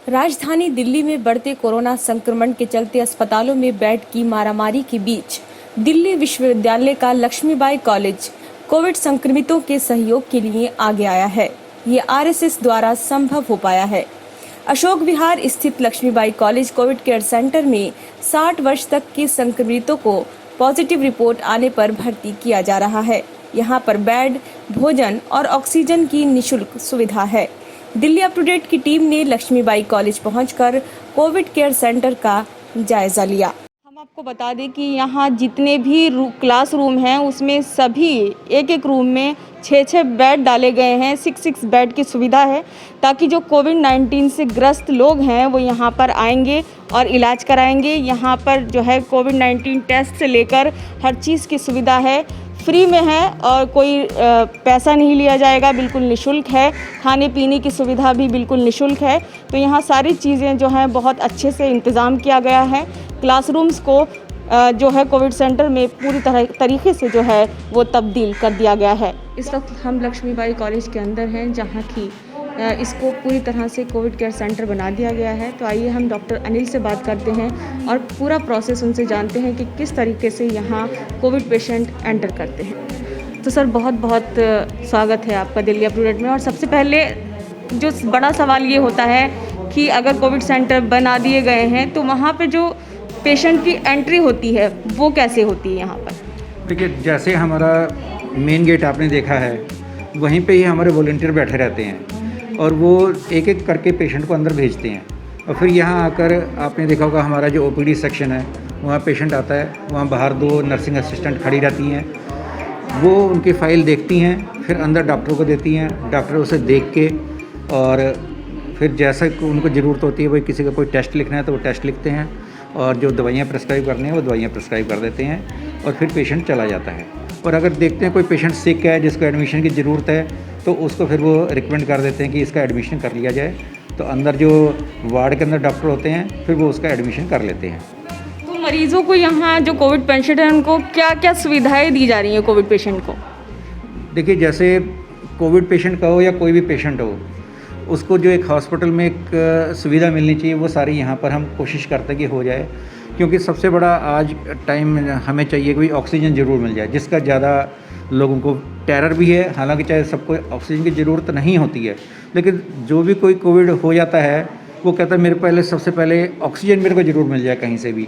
राजधानी दिल्ली में बढ़ते कोरोना संक्रमण के चलते अस्पतालों में बेड की मारामारी के बीच दिल्ली विश्वविद्यालय का लक्ष्मीबाई कॉलेज कोविड संक्रमितों के सहयोग के लिए आगे आया है। ये आरएसएस द्वारा संभव हो पाया है। अशोक विहार स्थित Laxmibai college covid care centre में 60 वर्ष तक के संक्रमितों को पॉजिटिव रिपोर्ट आने पर भर्ती किया जा रहा है। यहाँ पर बेड, भोजन और ऑक्सीजन की निःशुल्क सुविधा है। दिल्ली अप टू डेट की टीम ने लक्ष्मीबाई कॉलेज पहुंचकर कोविड केयर सेंटर का जायजा लिया। हम आपको बता दें कि यहाँ जितने भी क्लासरूम हैं उसमें सभी एक रूम में 6 बेड डाले गए हैं। 6 बेड की सुविधा है ताकि जो कोविड-19 से ग्रस्त लोग हैं वो यहाँ पर आएंगे और इलाज कराएंगे। यहाँ पर जो है कोविड-19 टेस्ट से लेकर हर चीज़ की सुविधा है, फ्री में है और कोई पैसा नहीं लिया जाएगा, बिल्कुल निःशुल्क है। खाने पीने की सुविधा भी बिल्कुल निःशुल्क है। तो यहाँ सारी चीज़ें जो हैं बहुत अच्छे से इंतज़ाम किया गया है। क्लासरूम्स को जो है कोविड सेंटर में पूरी तरीके से जो है वो तब्दील कर दिया गया है। इस वक्त हम लक्ष्मीबाई कॉलेज के अंदर हैं जहाँ की इसको पूरी तरह से कोविड केयर सेंटर बना दिया गया है। तो आइए हम डॉक्टर अनिल से बात करते हैं और पूरा प्रोसेस उनसे जानते हैं कि किस तरीके से यहाँ कोविड पेशेंट एंटर करते हैं। तो सर बहुत बहुत स्वागत है आपका दिल्ली अप टू डेट में। और सबसे पहले जो बड़ा सवाल ये होता है कि अगर कोविड सेंटर बना दिए गए हैं तो वहाँ पर जो पेशेंट की एंट्री होती है वो कैसे होती है यहाँ पर? देखिए, जैसे हमारा मेन गेट आपने देखा है वहीं पे ही हमारे वॉलंटियर बैठे रहते हैं और वो एक एक करके पेशेंट को अंदर भेजते हैं। और फिर यहाँ आकर आपने देखा होगा हमारा जो ओपीडी सेक्शन है वहाँ पेशेंट आता है, वहाँ बाहर 2 नर्सिंग असिस्टेंट खड़ी रहती हैं, वो उनकी फ़ाइल देखती हैं, फिर अंदर डॉक्टर को देती हैं। डॉक्टर उसे देख के और फिर जैसा उनको ज़रूरत होती है, वही किसी का कोई टेस्ट लिखना है तो वो टेस्ट लिखते हैं और जो दवाइयाँ प्रिस्क्राइब करनी है वो दवाइयाँ प्रिस्क्राइब कर देते हैं और फिर पेशेंट चला जाता है। और अगर देखते हैं कोई पेशेंट सिक है जिसको एडमिशन की ज़रूरत है तो उसको फिर वो रिकमेंड कर देते हैं कि इसका एडमिशन कर लिया जाए। तो अंदर जो वार्ड के अंदर डॉक्टर होते हैं फिर वो उसका एडमिशन कर लेते हैं। तो मरीजों को यहाँ जो कोविड पेशेंट है उनको क्या क्या सुविधाएं दी जा रही हैं कोविड पेशेंट को? देखिए, जैसे कोविड पेशेंट का हो या कोई भी पेशेंट हो, उसको जो एक हॉस्पिटल में एक सुविधा मिलनी चाहिए वो सारी यहाँ पर हम कोशिश करते हैं कि हो जाए। क्योंकि सबसे बड़ा आज टाइम हमें चाहिए कि ऑक्सीजन ज़रूर मिल जाए, जिसका ज़्यादा लोगों को टेरर भी है। हालांकि चाहे सबको ऑक्सीजन की ज़रूरत नहीं होती है, लेकिन जो भी कोई कोविड हो जाता है वो कहता है मेरे सबसे पहले ऑक्सीजन मेरे को ज़रूर मिल जाए कहीं से भी,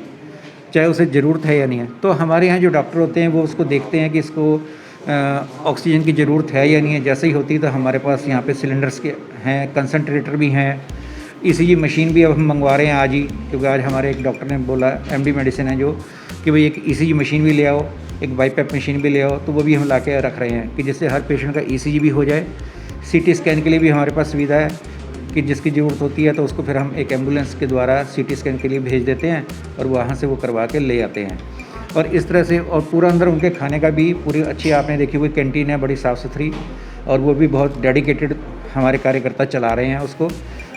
चाहे उसे ज़रूरत है या नहीं है। तो हमारे यहाँ जो डॉक्टर होते हैं वो उसको देखते हैं कि इसको ऑक्सीजन की ज़रूरत है या नहीं है। जैसे ही होती है तो हमारे पास यहाँ पे सिलेंडर्स के हैं, कंसनट्रेटर भी हैं, ईसीजी मशीन भी अब हम मंगवा रहे हैं आज ही, क्योंकि आज हमारे एक डॉक्टर ने बोला, एमडी मेडिसिन है जो, कि भाई एक ईसीजी मशीन भी ले आओ, एक बाईपैप मशीन भी ले आओ। तो वो भी हम ला के रख रहे हैं कि जिससे हर पेशेंट का ईसीजी भी हो जाए। सीटी स्कैन के लिए भी हमारे पास सुविधा है कि जिसकी ज़रूरत होती है तो उसको फिर हम एक एम्बुलेंस के द्वारा सीटी स्कैन के लिए भेज देते हैं और वहाँ से वो करवा के ले आते हैं। और इस तरह से, और पूरा अंदर उनके खाने का भी पूरी अच्छी आपने देखी हुई कैंटीन है, बड़ी साफ़ सुथरी, और वो भी बहुत डेडिकेटेड हमारे कार्यकर्ता चला रहे हैं उसको,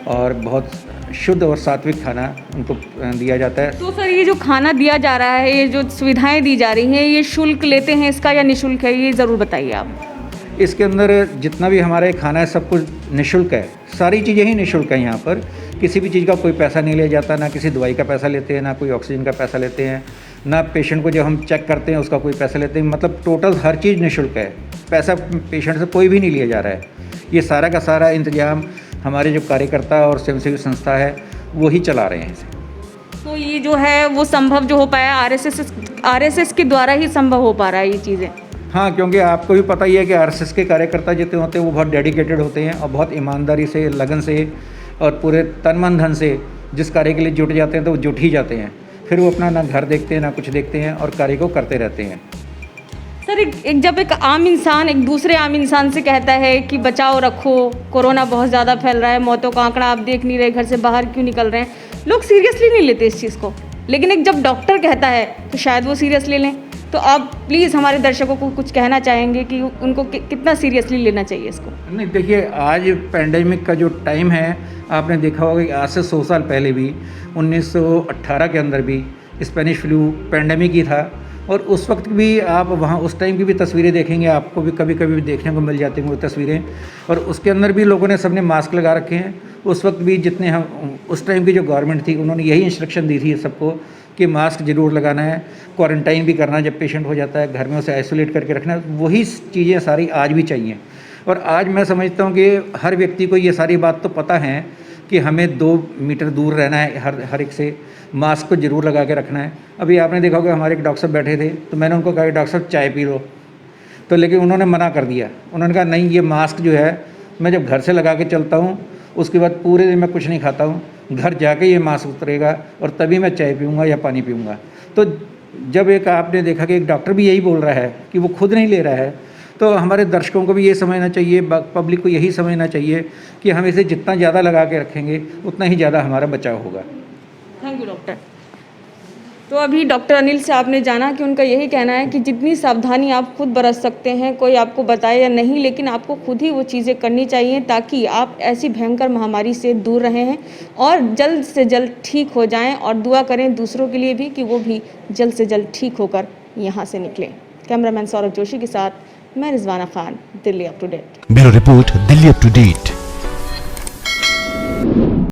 और बहुत शुद्ध और सात्विक खाना उनको दिया जाता है। तो सर ये जो खाना दिया जा रहा है, ये जो सुविधाएं दी जा रही हैं, ये शुल्क लेते हैं इसका या निःशुल्क है, ये ज़रूर बताइए आप। इसके अंदर जितना भी हमारा खाना है सब कुछ निःशुल्क है, सारी चीज़ें ही निःशुल्क हैं। यहाँ पर किसी भी चीज़ का कोई पैसा नहीं लिया जाता, ना किसी दवाई का पैसा लेते हैं, ना कोई ऑक्सीजन का पैसा लेते हैं, ना पेशेंट को जब हम चेक करते हैं उसका कोई पैसा लेते हैं। मतलब टोटल हर चीज़ निःशुल्क है, पैसा पेशेंट से कोई भी नहीं लिया जा रहा है। ये सारा का सारा इंतजाम हमारे जो कार्यकर्ता और स्वयंसेवी संस्था है वो ही चला रहे हैं इसे। तो ये जो है वो संभव जो हो पाया आरएसएस के द्वारा ही संभव हो पा रहा है ये चीज़ें। हाँ, क्योंकि आपको भी पता ही है कि आरएसएस के कार्यकर्ता जितने होते हैं वो बहुत डेडिकेटेड होते हैं और बहुत ईमानदारी से, लगन से और पूरे तन मन धन से जिस कार्य के लिए जुट जाते हैं तो वो जुट ही जाते हैं। फिर वो अपना ना घर देखते हैं ना कुछ देखते हैं और कार्य को करते रहते हैं। सर जब एक आम इंसान एक दूसरे आम इंसान से कहता है कि बचाओ रखो, कोरोना बहुत ज़्यादा फैल रहा है, मौतों का आंकड़ा आप देख नहीं रहे, घर से बाहर क्यों निकल रहे हैं, लोग सीरियसली नहीं लेते इस चीज़ को। लेकिन एक जब डॉक्टर कहता है तो शायद वो सीरियस ले लें। तो आप प्लीज़ हमारे दर्शकों को कुछ कहना चाहेंगे कि उनको कितना सीरियसली लेना चाहिए इसको? नहीं, देखिए, आज पैंडेमिक का जो टाइम है आपने देखा होगा कि आज से 100 साल पहले भी 1918 के अंदर भी स्पेनिश फ्लू पैंडेमिक ही था। और उस वक्त भी आप वहाँ उस टाइम की भी तस्वीरें देखेंगे, आपको भी कभी कभी देखने को मिल जाती हैं वो तस्वीरें। और उसके अंदर भी लोगों ने सबने मास्क लगा रखे हैं उस वक्त भी जितने हम उस टाइम की जो गवर्नमेंट थी उन्होंने यही इंस्ट्रक्शन दी थी सबको कि मास्क ज़रूर लगाना है, क्वारंटाइन भी करना है, जब पेशेंट हो जाता है घर में उसे आइसोलेट करके रखना है। वही चीज़ें सारी आज भी चाहिए। और आज मैं समझता हूँ कि हर व्यक्ति को ये सारी बात तो पता है कि हमें 2 मीटर दूर रहना है, हर एक से मास्क को ज़रूर लगा के रखना है। अभी आपने देखा होगा हमारे एक डॉक्टर साहब बैठे थे, तो मैंने उनको कहा कि डॉक्टर साहब चाय पी लो, तो लेकिन उन्होंने मना कर दिया। उन्होंने कहा नहीं, ये मास्क जो है मैं जब घर से लगा के चलता हूँ उसके बाद पूरे दिन मैं कुछ नहीं खाता हूँ, घर जाके ये मास्क उतरेगा और तभी मैं चाय पीऊँगा या पानी पीऊँगा। तो जब एक आपने देखा कि एक डॉक्टर भी यही बोल रहा है कि वो खुद नहीं ले रहा है, तो हमारे दर्शकों को भी ये समझना चाहिए, पब्लिक को यही समझना चाहिए कि हम इसे जितना ज़्यादा लगा के रखेंगे उतना ही ज़्यादा हमारा बचाव होगा। Thank you doctor. तो अभी डॉक्टर अनिल से आपने जाना कि उनका यही कहना है कि जितनी सावधानी आप खुद बरत सकते हैं, कोई आपको बताए या नहीं, लेकिन आपको खुद ही वो चीज़ें करनी चाहिए ताकि आप ऐसी भयंकर महामारी से दूर रहे हैं और जल्द से जल्द ठीक हो जाएं। और दुआ करें दूसरों के लिए भी कि वो भी जल्द से जल्द ठीक होकर यहाँ से निकलें। कैमरामैन सौरभ जोशी के साथ मैं Rizwana Khan, Delhi up to date. Bureau report, Delhi up to date.